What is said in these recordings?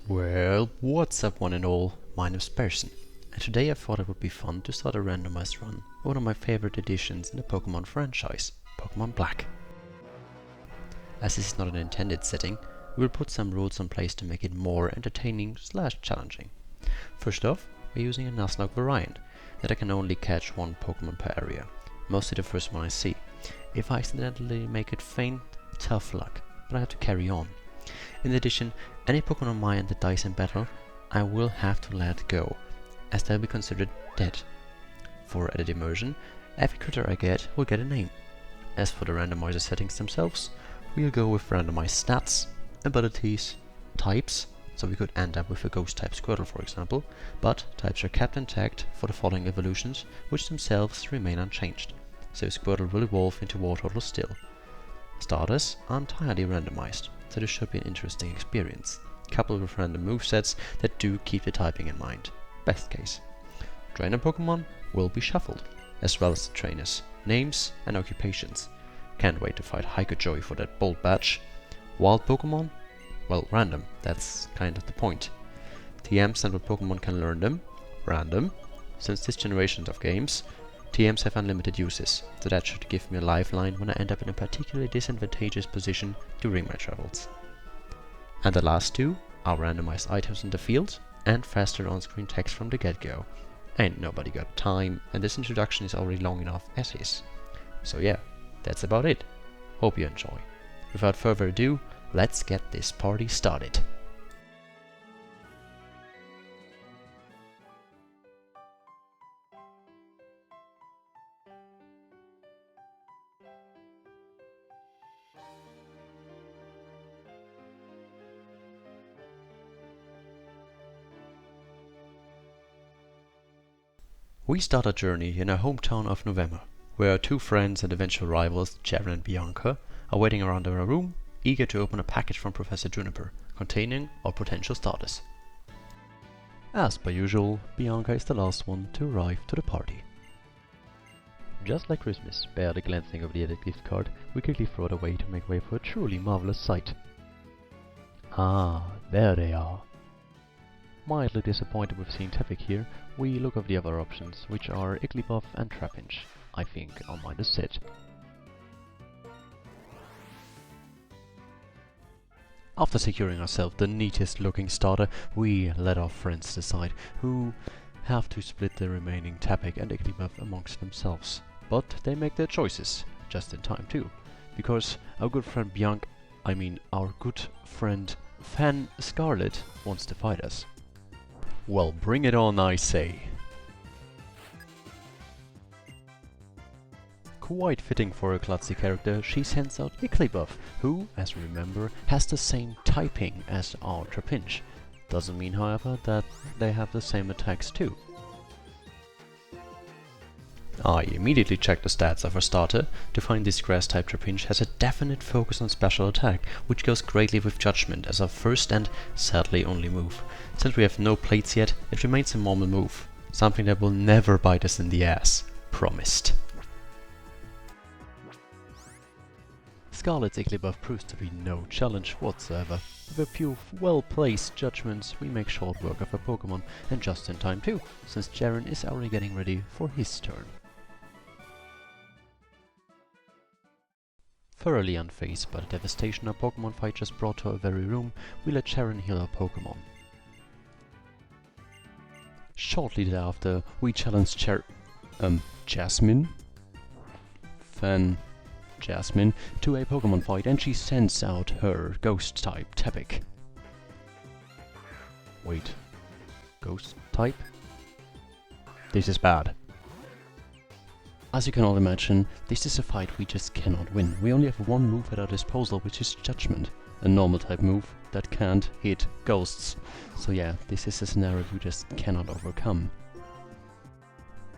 Well, what's up one and all, my name is Bearson, and today I thought it would be fun to start a randomized run, one of my favorite editions in the Pokemon franchise, Pokemon Black. As this is not an intended setting, we will put some rules in place to make it more entertaining / challenging. First off, we're using a Nuzlocke variant, that I can only catch one Pokemon per area, mostly the first one I see. If I accidentally make it faint, tough luck, but I have to carry on. In addition, any Pokemon of mine that dies in battle, I will have to let go, as they'll be considered dead. For added immersion, every critter I get will get a name. As for the randomizer settings themselves, we'll go with randomized stats, abilities, types, so we could end up with a ghost type Squirtle for example, but types are kept intact for the following evolutions, which themselves remain unchanged, so Squirtle will evolve into Wartortle still. Starters are entirely randomized, so this should be an interesting experience, coupled with random movesets that do keep the typing in mind, best case. Trainer Pokemon will be shuffled, as well as the trainers, names and occupations. Can't wait to fight Joey for that bold badge. Wild Pokemon? Well, random, that's kind of the point. TMs and what Pokemon can learn them? Random. Since this generation of games, TMs have unlimited uses, so that should give me a lifeline when I end up in a particularly disadvantageous position during my travels. And the last two are randomized items in the field and faster on-screen text from the get-go. Ain't nobody got time, and this introduction is already long enough as is. So yeah, that's about it. Hope you enjoy. Without further ado, let's get this party started. We start our journey in our hometown of November, where our two friends and eventual rivals, Jaren and Bianca, are waiting around our room, eager to open a package from Professor Juniper, containing our potential starters. As per usual, Bianca is the last one to arrive to the party. Just like Christmas, barely glancing over the added gift card, we quickly throw it away to make way for a truly marvelous sight. Ah, there they are. Mildly disappointed with seeing Tepig here, we look over the other options, which are Igglybuff and Trapinch. I think our mind is set. After securing ourselves the neatest looking starter, we let our friends decide who have to split the remaining Tepig and Igglybuff amongst themselves. But they make their choices, just in time too, because our good friend our good friend Fan Scarlet wants to fight us. Well, bring it on, I say. Quite fitting for a klutzy character, she sends out Igglybuff, who, as we remember, has the same typing as our Trapinch. Doesn't mean, however, that they have the same attacks too. I immediately checked the stats of our starter to find this grass-type Trapinch has a definite focus on special attack, which goes greatly with Judgment as our first and, sadly, only move. Since we have no plates yet, it remains a normal move, something that will never bite us in the ass. Promised. Scarlet's Igglybuff proves to be no challenge whatsoever. With a few well-placed judgments, we make short work of our Pokemon, and just in time too, since Jaren is already getting ready for his turn. Thoroughly unfazed by the devastation our Pokemon fight just brought to our very room, we let Jaren heal our Pokemon. Shortly thereafter, we challenge Jasmine to a Pokemon fight, and she sends out her Ghost-type Tepig. Wait, Ghost-type? This is bad. As you can all imagine, this is a fight we just cannot win. We only have one move at our disposal, which is Judgment, a normal type move that can't hit ghosts. So yeah, this is a scenario we just cannot overcome.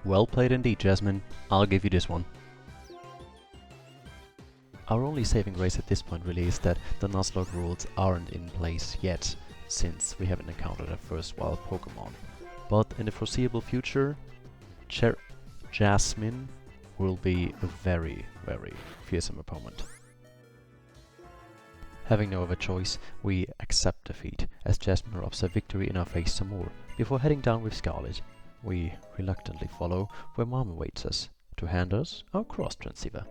Well played indeed, Jasmine. I'll give you this one. Our only saving grace at this point really is that the Nuzlocke rules aren't in place yet, since we haven't encountered our first wild Pokemon. But in the foreseeable future, Jasmine will be a very, very fearsome opponent. Having no other choice, we accept defeat, as Jasmine rubs her victory in our face some more, before heading down with Scarlet. We reluctantly follow where Mom awaits us, to hand us our cross transceiver.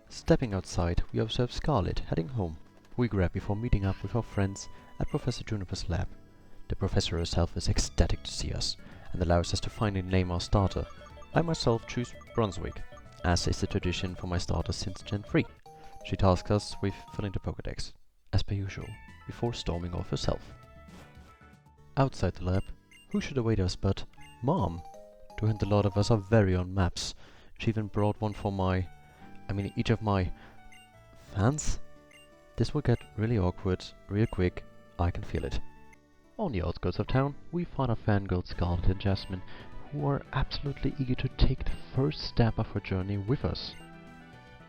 Stepping outside, we observe Scarlet heading home. We grab before meeting up with our friends at Professor Juniper's lab. The professor herself is ecstatic to see us, and allows us to finally name our starter. I myself choose Brunswick, as is the tradition for my starter since Gen 3. She tasks us with filling the Pokédex, as per usual, before storming off herself. Outside the lab, who should await us but Mom, to hint a lot of us our very own maps. She even brought one for each of my fans? This will get really awkward, real quick, I can feel it. On the outskirts of town, we find our fangirls Scarlet and Jasmine, who are absolutely eager to take the first step of our journey with us.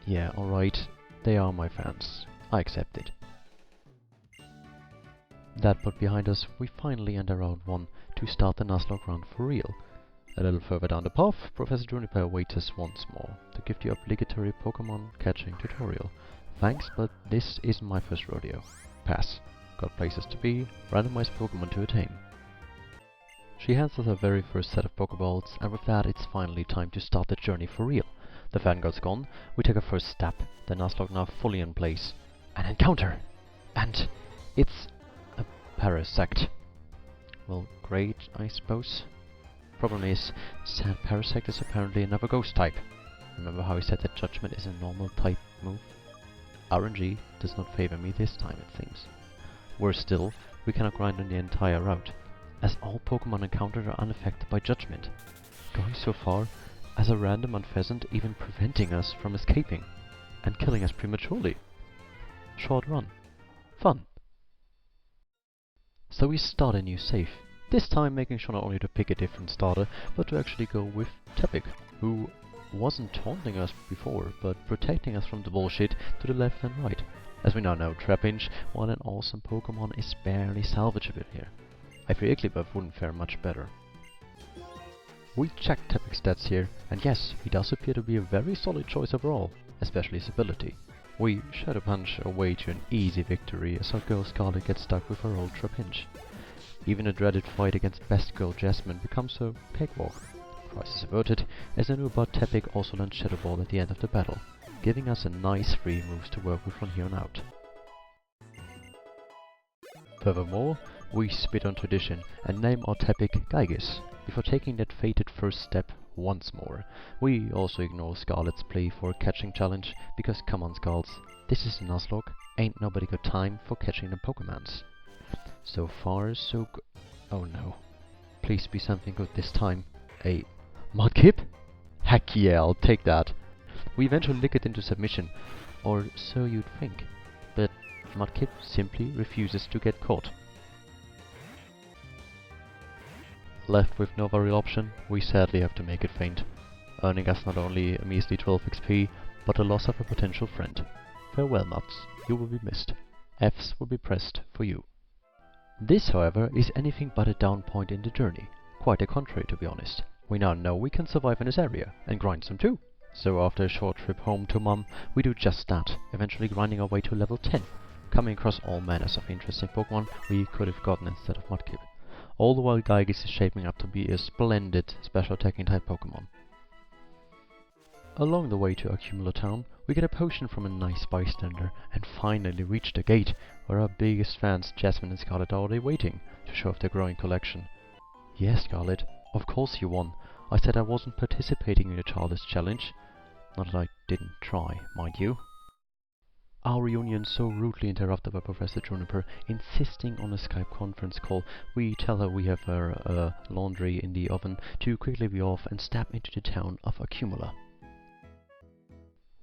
Yeah, alright, they are my fans. I accept it. That put behind us, we finally enter round 1 to start the Nuzlocke run for real. A little further down the path, Professor Juniper awaits us once more to give the obligatory Pokemon catching tutorial. Thanks, but this isn't my first rodeo. Pass. Got places to be, randomized Pokemon to attain. She hands us her very first set of Pokeballs, and with that it's finally time to start the journey for real. The fangirl's gone, we take a first step, the Nuzlocke now fully in place. An encounter! And it's a Parasect. Well, great, I suppose. Problem is, said Parasect is apparently another ghost type. Remember how I said that Judgment is a normal type move? RNG does not favor me this time, it seems. Worse still, we cannot grind on the entire route, as all Pokemon encountered are unaffected by Judgment, going so far as a random Unpheasant even preventing us from escaping, and killing us prematurely. Short run. Fun. So we start a new save, this time making sure not only to pick a different starter, but to actually go with Tepig, who wasn't taunting us before, but protecting us from the bullshit to the left and right. As we now know, Trapinch, while an awesome Pokemon, is barely salvageable here. I fear Igglybuff wouldn't fare much better. We checked Tepig's stats here, and yes, he does appear to be a very solid choice overall, especially his ability. We Shadow Punch our way to an easy victory as our girl Scarlet gets stuck with her old Trapinch. Even a dreaded fight against best girl Jasmine becomes a cakewalk. Crisis averted, as I knew about Tepig also learned Shadow Ball at the end of the battle, giving us a nice free moves to work with from here on out. Furthermore, we spit on tradition and name our Tepig Gygus, before taking that fated first step once more. We also ignore Scarlet's plea for a catching challenge, because come on Scarls, this is a Nuzlocke, ain't nobody got time for catching the Pokemons. So far so good. Oh no. Please be something good this time. A Mudkip? Heck yeah, I'll take that. We eventually lick it into submission, or so you'd think, but Mudkip simply refuses to get caught. Left with no real option, we sadly have to make it faint, earning us not only a measly 12 XP, but the loss of a potential friend. Farewell Muds, you will be missed. Fs will be pressed for you. This, however, is anything but a down point in the journey. Quite the contrary, to be honest. We now know we can survive in this area, and grind some too. So after a short trip home to Mum, we do just that, eventually grinding our way to level 10, coming across all manners of interesting Pokemon we could have gotten instead of Mudkip. All the while Gygus is shaping up to be a splendid special attacking type Pokemon. Along the way to Accumula Town, we get a potion from a nice bystander, and finally reach the gate, where our biggest fans Jasmine and Scarlet are already waiting, to show off their growing collection. Yes, Scarlet, of course you won. I said I wasn't participating in your childish challenge. Not that I didn't try, mind you. Our reunion so rudely interrupted by Professor Juniper, insisting on a Skype conference call. We tell her we have her laundry in the oven to quickly be off and step into the town of Accumula.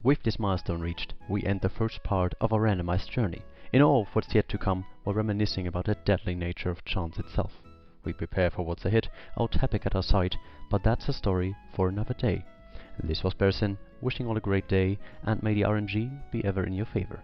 With this milestone reached, we end the first part of our randomized journey, in awe of what's yet to come, while reminiscing about the deadly nature of chance itself. We prepare for what's ahead, our Tepig at our side, but that's a story for another day. This was Bearson, wishing all a great day, and may the RNG be ever in your favor.